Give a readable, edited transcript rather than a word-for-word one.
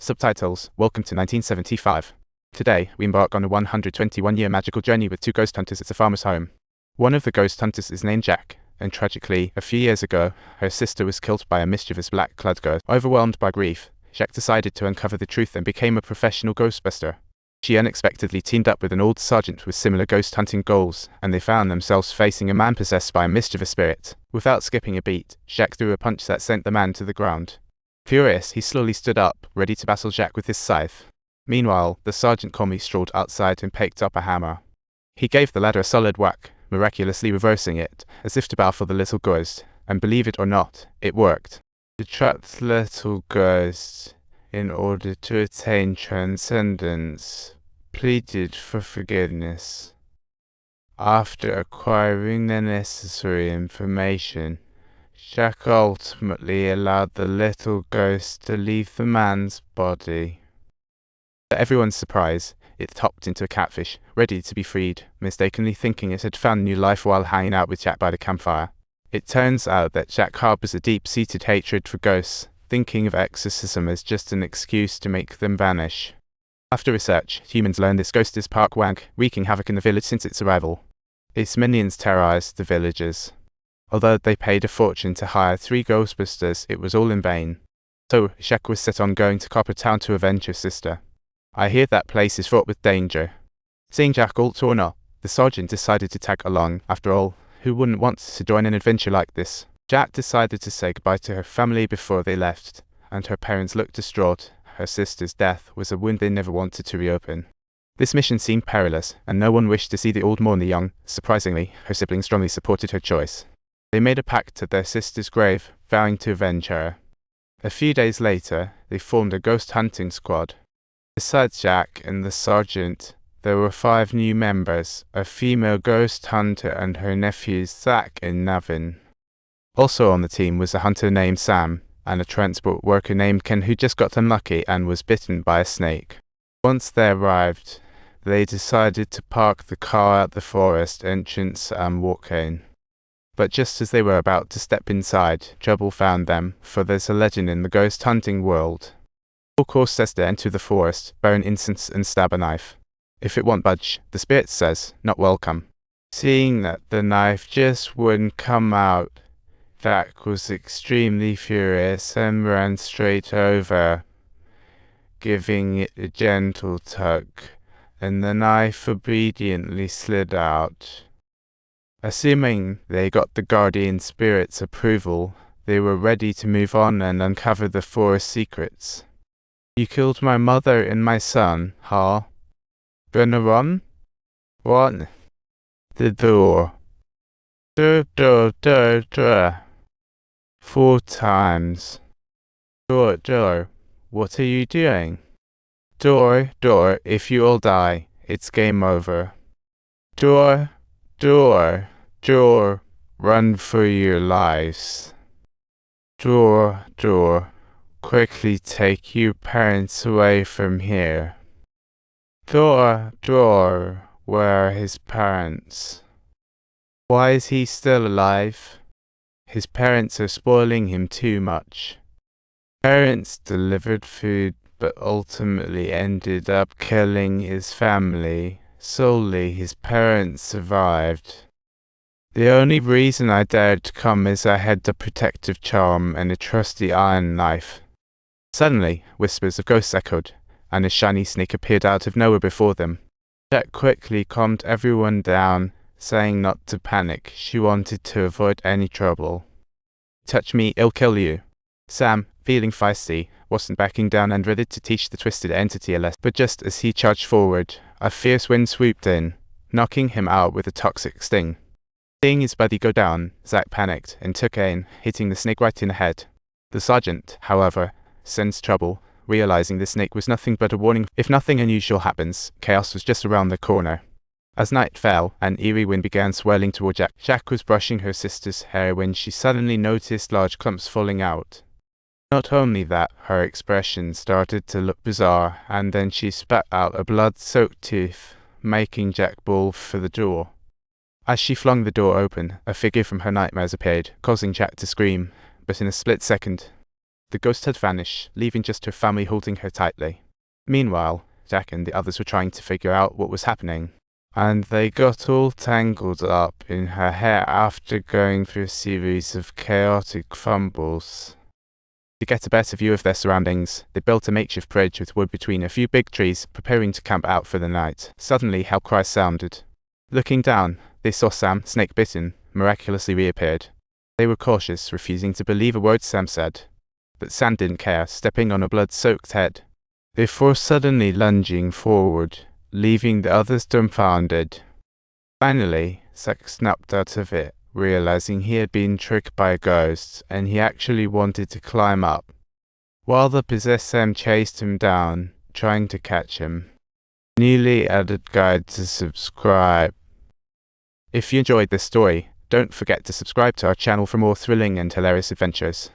Subtitles: Welcome to 1975. Today, we embark on a 121-year magical journey with two ghost hunters at a farmer's home. One of the ghost hunters is named Jacque, and tragically, a few years ago, her sister was killed by a mischievous black-clad ghost. Overwhelmed by grief, Jacque decided to uncover the truth and became a professional ghostbuster. She unexpectedly teamed up with an old sergeant with similar ghost hunting goals, and they found themselves facing a man possessed by a mischievous spirit. Without skipping a beat, Jacque threw a punch that sent the man to the ground. Furious, he slowly stood up, ready to battle Jacque with his scythe. Meanwhile, the sergeant calmly strolled outside and picked up a hammer. He gave the ladder a solid whack, miraculously reversing it, as if to baffle the little ghost, and believe it or not, it worked. The trapped little ghost, in order to attain transcendence, pleaded for forgiveness. After acquiring the necessary information, Jacque ultimately allowed the little ghost to leave the man's body. To everyone's surprise, it hopped into a catfish, ready to be freed, mistakenly thinking it had found new life while hanging out with Jacque by the campfire. It turns out that Jacque harbors a deep-seated hatred for ghosts, thinking of exorcism as just an excuse to make them vanish. After research, humans learn this ghost is Park Wang, wreaking havoc in the village since its arrival. Its minions terrorized the villagers. Although they paid a fortune to hire 3 ghostbusters, it was all in vain. So, Jacque was set on going to Copper Town to avenge her sister. I hear that place is fraught with danger. Seeing Jacque all torn up, the sergeant decided to tag along. After all, who wouldn't want to join an adventure like this? Jacque decided to say goodbye to her family before they left, and her parents looked distraught. Her sister's death was a wound they never wanted to reopen. This mission seemed perilous, and no one wished to see the old mourn the young. Surprisingly, her siblings strongly supported her choice. They made a pact at their sister's grave, vowing to avenge her. A few days later, they formed a ghost hunting squad. Besides Jacque and the sergeant, there were 5 new members, a female ghost hunter and her nephews Jacque and Navin. Also on the team was a hunter named Sam, and a transport worker named Ken who just got unlucky and was bitten by a snake. Once they arrived, they decided to park the car at the forest entrance and walk in. But just as they were about to step inside, trouble found them, for there's a legend in the ghost hunting world. All course says to enter the forest, burn incense and stab a knife. If it won't budge, the spirit says, not welcome. Seeing that the knife just wouldn't come out, Jacque was extremely furious and ran straight over, giving it a gentle tug, and the knife obediently slid out. Assuming they got the guardian spirit's approval, they were ready to move on and uncover the forest secrets. You killed my mother and my son, huh? Gonna run? What? The door. Door. 4 times. Door. What are you doing? Door, if you all die, it's game over. Door, run for your lives. Door, quickly take your parents away from here. Door, where are his parents? Why is he still alive? His parents are spoiling him too much. Parents delivered food, but ultimately ended up killing his family. Solely his parents survived. The only reason I dared to come is I had the protective charm and a trusty iron knife. Suddenly, whispers of ghosts echoed, and a shiny snake appeared out of nowhere before them. Jacque quickly calmed everyone down, saying not to panic. She wanted to avoid any trouble. Touch me, it'll kill you. Sam, feeling feisty, wasn't backing down and ready to teach the twisted entity a lesson. But just as he charged forward, a fierce wind swooped in, knocking him out with a toxic sting. Seeing his buddy go down, Jacque panicked and took aim, hitting the snake right in the head. The sergeant, however, sensed trouble, realizing the snake was nothing but a warning. If nothing unusual happens, chaos was just around the corner. As night fell, an eerie wind began swirling toward Jacque. Jacque was brushing her sister's hair when she suddenly noticed large clumps falling out. Not only that, her expression started to look bizarre, and then she spat out a blood-soaked tooth, making Jacque bawl for the door. As she flung the door open, a figure from her nightmares appeared, causing Jacque to scream, but in a split second, The ghost had vanished, leaving just her family holding her tightly. Meanwhile, Jacque and the others were trying to figure out what was happening, and they got all tangled up in her hair after going through a series of chaotic fumbles. To get a better view of their surroundings, they built a makeshift bridge with wood between a few big trees, preparing to camp out for the night. Suddenly, Hal cries sounded. Looking down, they saw Sam, snake-bitten, miraculously reappeared. They were cautious, refusing to believe a word Sam said. But Sam didn't care, stepping on a blood-soaked head, before suddenly lunging forward, leaving the others dumbfounded. Finally, Zack snapped out of it, realizing he had been tricked by a ghost, and he actually wanted to climb up, while the possessed Sam chased him down, trying to catch him. Newly added guide to subscribe. If you enjoyed this story, don't forget to subscribe to our channel for more thrilling and hilarious adventures.